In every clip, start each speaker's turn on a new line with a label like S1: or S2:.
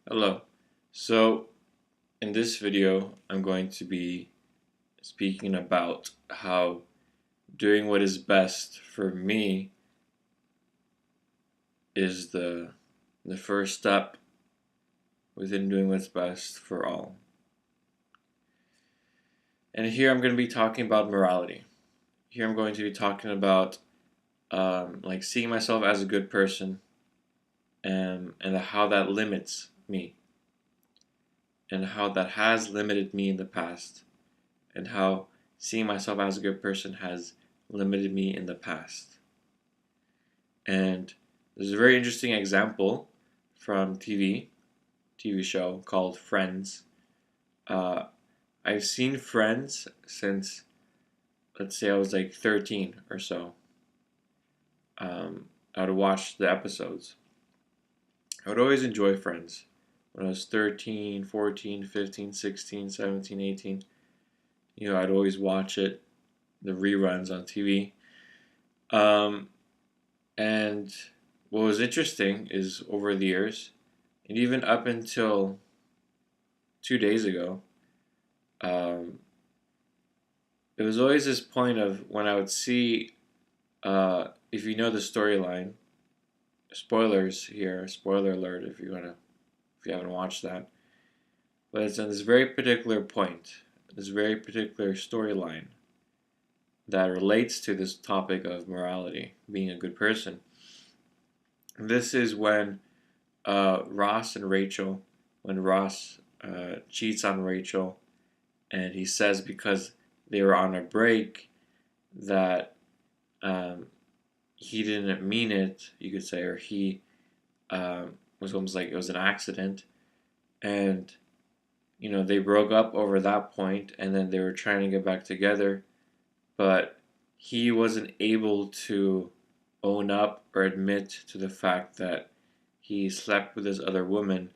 S1: Hello. So, in this video, I'm going to be speaking about how doing what is best for me is the first step within doing what's best for all. And here I'm going to be talking about morality. Here I'm going to be talking about like seeing myself as a good person and how that limits me and how that has limited me in the past and how seeing myself as a good person has limited me in the past. And there's a very interesting example from TV show called Friends. I've seen Friends since, let's say I was like 13 or so. I would watch the episodes. I would always enjoy Friends when I was 13, 14, 15, 16, 17, 18. I'd always watch it, the reruns on TV. And what was interesting is over the years, and even up until 2 days ago, it was always this point of when I would see, if you know the storyline, spoilers here, spoiler alert if you haven't watched that, but it's on this very particular point, this very particular storyline that relates to this topic of morality, being a good person. This is when Ross and Rachel, when Ross cheats on Rachel, and he says because they were on a break that he didn't mean it, you could say, or he was almost like it was an accident, and they broke up over that point, and then they were trying to get back together, but he wasn't able to own up or admit to the fact that he slept with this other woman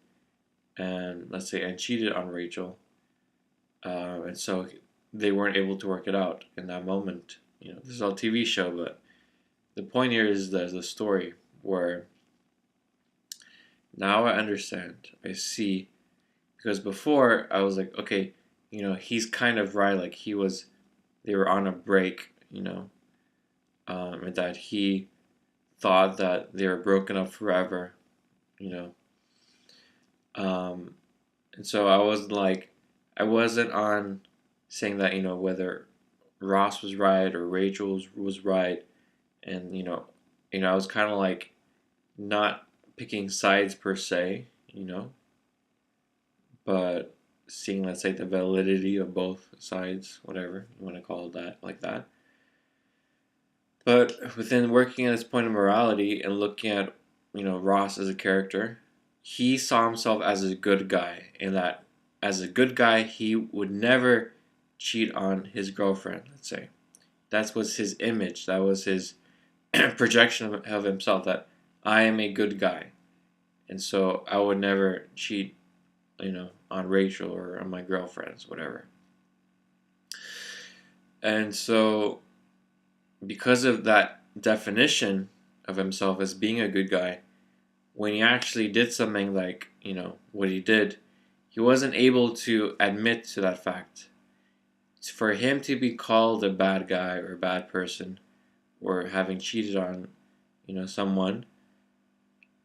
S1: and cheated on Rachel, and so they weren't able to work it out in that moment. This is all TV show, but the point here is the story where now I understand, I see, because before I was like, okay, he's kind of right, like they were on a break, and that he thought that they were broken up forever, and so I wasn't on saying that, whether Ross was right or Rachel was right, and I was kind of like not picking sides per se, but seeing, let's say, the validity of both sides, whatever you want to call it, that like that. But within working at this point of morality and looking at, Ross as a character, he saw himself as a good guy, and that as a good guy, he would never cheat on his girlfriend, let's say. That was his image. That was his projection of himself, that I am a good guy. And so I would never cheat, on Rachel or on my girlfriends, whatever. And so because of that definition of himself as being a good guy, when he actually did something like, what he did, he wasn't able to admit to that fact. For him to be called a bad guy or a bad person or having cheated on, someone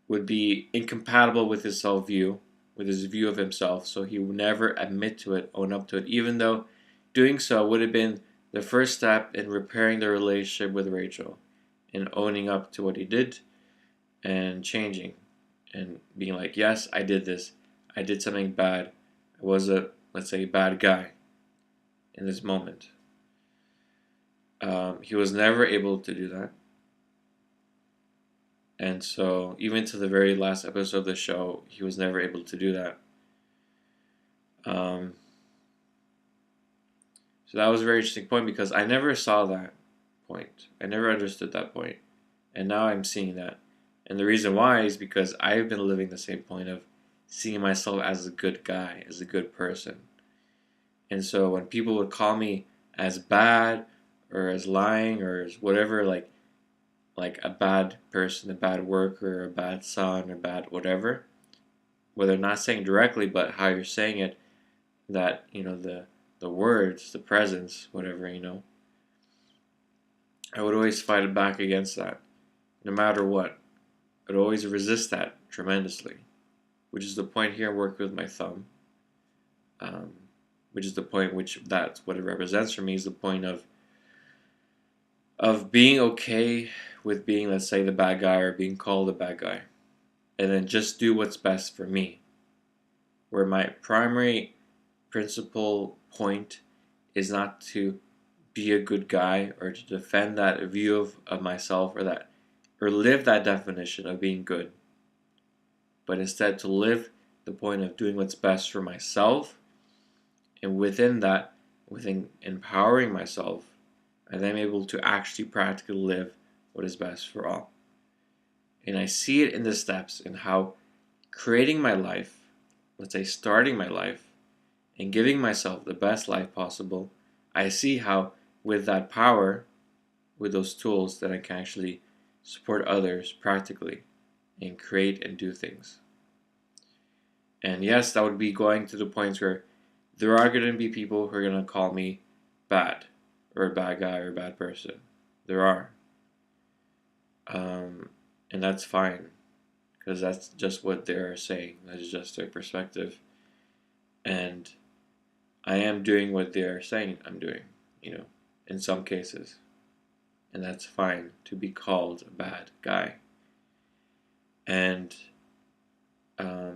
S1: would be incompatible with his self-view, with his view of himself, so he would never admit to it, own up to it, even though doing so would have been the first step in repairing the relationship with Rachel and owning up to what he did and changing and being like, yes, I did this. I did something bad. I was let's say, bad guy in this moment. He was never able to do that. And so even to the very last episode of the show, he was never able to do that. So that was a very interesting point because I never saw that point. I never understood that point. And now I'm seeing that. And the reason why is because I've been living the same point of seeing myself as a good guy, as a good person. And so when people would call me as bad or as lying or as whatever, like a bad person, a bad worker, a bad son, or bad whatever, whether not saying directly, but how you're saying it, that, the words, the presence, whatever, I would always fight it back against that, no matter what. I'd always resist that tremendously, which is the point here. I work with my thumb, um, which is the point which that's what it represents for me, is the point of being okay with being, let's say, the bad guy or being called a bad guy, and then just do what's best for me. Where my primary principal point is not to be a good guy or to defend that view of myself, or live that definition of being good, but instead to live the point of doing what's best for myself, and within that, within empowering myself, I then am able to actually practically live what is best for all. And I see it in the steps in how creating my life, let's say starting my life, and giving myself the best life possible, I see how with that power, with those tools, that I can actually support others practically and create and do things. And yes, that would be going to the points where there are going to be people who are going to call me bad, or a bad guy, or a bad person. There are. And that's fine, because that's just what they're saying. That is just their perspective. And I am doing what they're saying I'm doing, in some cases. And that's fine to be called a bad guy. And I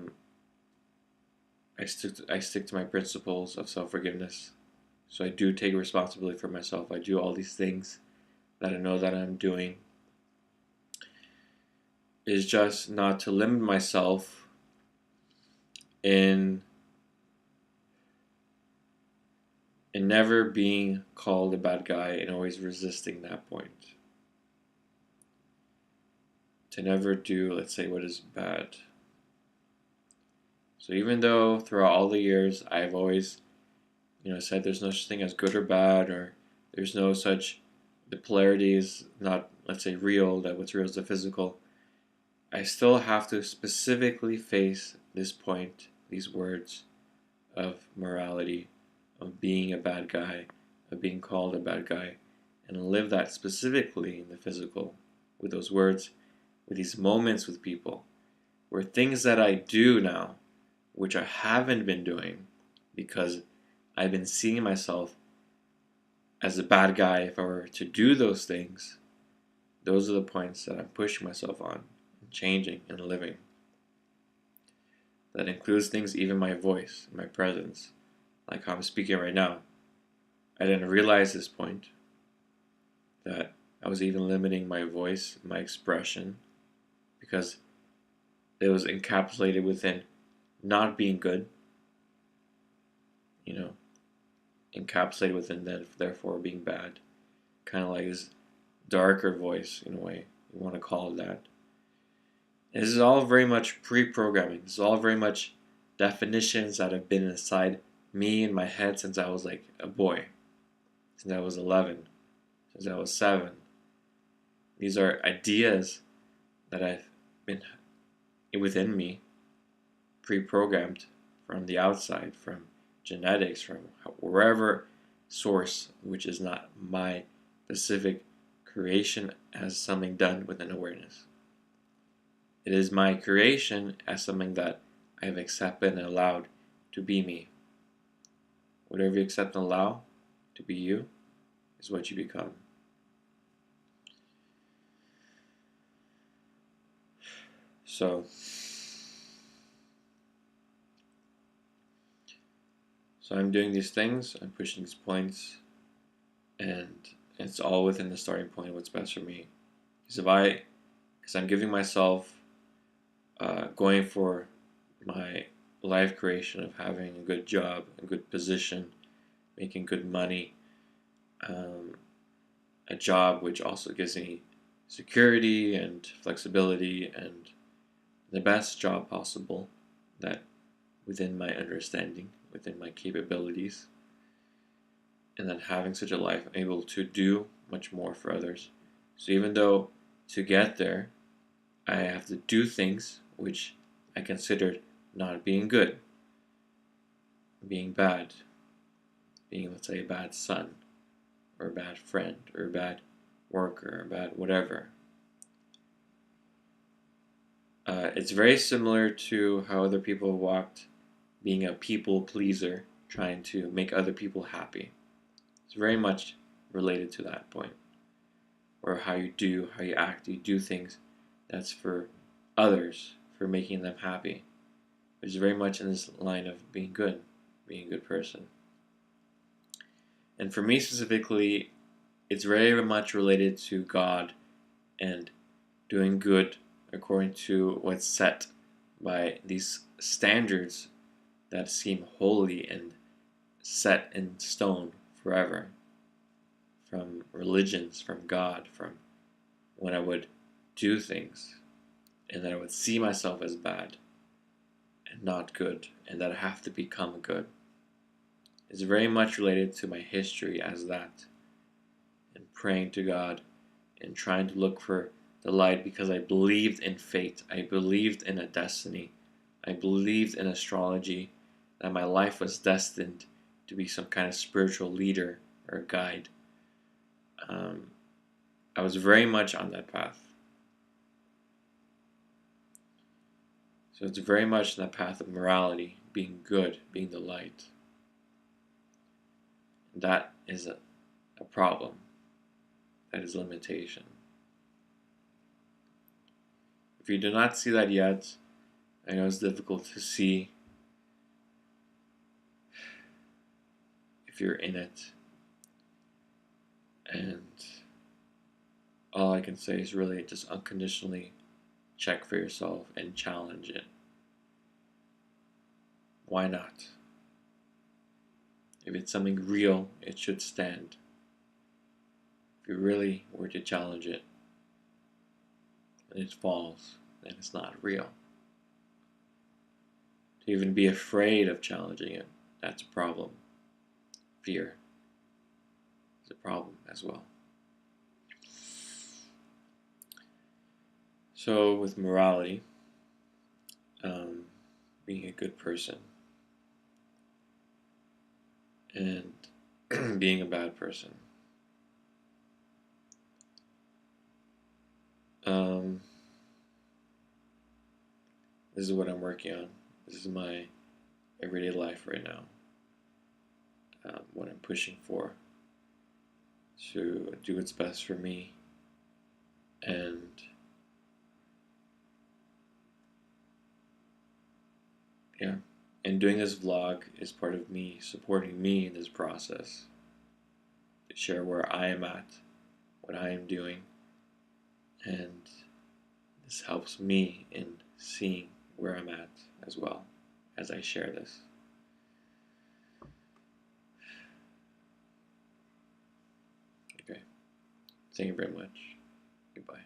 S1: stick to my principles of self-forgiveness. So I do take responsibility for myself. I do all these things that I know that I'm doing. Is just not to limit myself in never being called a bad guy and always resisting that point. To never do, let's say, what is bad. So even though throughout all the years I've always, said there's no such thing as good or bad, or there's no such, the polarity is not, let's say, real, that what's real is the physical, I still have to specifically face this point, these words of morality, of being a bad guy, of being called a bad guy, and live that specifically in the physical, with those words, with these moments with people, where things that I do now, which I haven't been doing, because I've been seeing myself as a bad guy if I were to do those things, those are the points that I'm pushing myself on, and changing and living. That includes things, even my voice, my presence, like how I'm speaking right now. I didn't realize this point, that I was even limiting my voice, my expression, because it was encapsulated within not being good, encapsulated within that, therefore being bad. Kind of like this darker voice, in a way, you want to call it that. And this is all very much pre-programming. This is all very much definitions that have been inside me in my head since I was like a boy, since I was 11, since I was 7. These are ideas that I've been within me, pre-programmed from the outside, from genetics, from wherever source, which is not my specific creation as something done with an awareness. It is my creation as something that I have accepted and allowed to be me. Whatever you accept and allow to be you is what you become. So I'm doing these things, I'm pushing these points, and it's all within the starting point of what's best for me. Because I'm giving myself, going for my life creation of having a good job, a good position, making good money, a job which also gives me security and flexibility and the best job possible, that within my understanding, within my capabilities, and then having such a life, I'm able to do much more for others. So even though to get there, I have to do things which I considered not being good, being bad, being, let's say, a bad son, or a bad friend, or a bad worker, or a bad whatever. It's very similar to how other people have walked, being a people pleaser, trying to make other people happy. It's very much related to that point, or how you act, you do things that's for others, for making them happy. It's very much in this line of being good, being a good person. And for me specifically, it's very much related to God and doing good according to what's set by these standards that seem holy and set in stone forever, from religions, from God, from when I would do things and that I would see myself as bad and not good, and that I have to become good. It's very much related to my history as that, and praying to God and trying to look for the light, because I believed in fate, I believed in a destiny, I believed in astrology, that my life was destined to be some kind of spiritual leader or guide. I was very much on that path. So it's very much in that path of morality, being good, being the light. And that is a problem. That is limitation. If you do not see that yet, I know it's difficult to see if you're in it. And all I can say is really just unconditionally check for yourself and challenge it. Why not? If it's something real, it should stand. If you really were to challenge it and it falls, then it's not real. To even be afraid of challenging it, that's a problem. Fear is a problem as well. So with morality, being a good person and being a bad person, this is what I'm working on. This is my everyday life right now. What I'm pushing for, to do what's best for me, and yeah, and doing this vlog is part of me supporting me in this process, to share where I am at, what I am doing, and this helps me in seeing where I'm at as well as I share this. Okay, thank you very much. Goodbye.